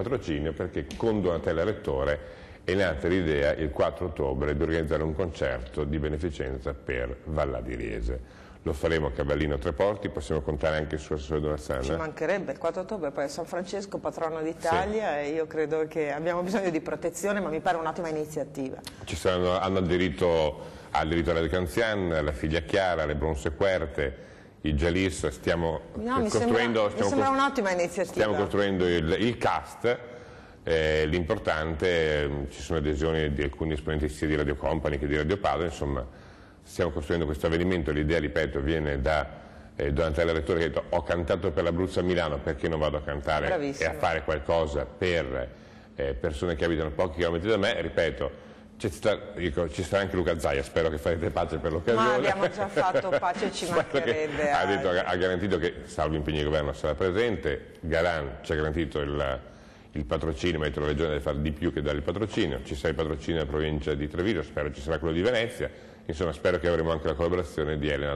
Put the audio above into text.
patrocinio perché con Donatella Rettore è nata l'idea il 4 ottobre di organizzare un concerto di beneficenza per Vallà di Riese. Lo faremo a Cavallino Treporti, possiamo contare anche su Assessore Donazzana. Ci mancherebbe, il 4 ottobre poi è San Francesco, patrono d'Italia, e io credo che abbiamo bisogno di protezione, ma mi pare un'ottima iniziativa. Hanno aderito Radio Canzian, la figlia Chiara, le Bronze Querte, i Jalis, stiamo costruendo il cast. L'importante, ci sono adesioni di alcuni esponenti sia di Radio Company che di Radio Padova, insomma stiamo costruendo questo avvenimento. L'idea, ripeto, viene da Donatella Rettore, che ha detto: ho cantato per l'Abruzzo a Milano, perché non vado a cantare Bravissimo. e a fare qualcosa per persone che abitano pochi chilometri da me. Ripeto, ci sarà anche Luca Zaia, spero che farete pace per l'occasione. Ma abbiamo già fatto pace, ci mancherebbe. Ha garantito che, salvo impegni di governo, sarà presente. Galan ci ha garantito il patrocinio, ma la Regione deve fare di più che dare il patrocinio. Ci sarà il patrocinio della provincia di Treviso, spero ci sarà quello di Venezia, insomma spero che avremo anche la collaborazione di Elena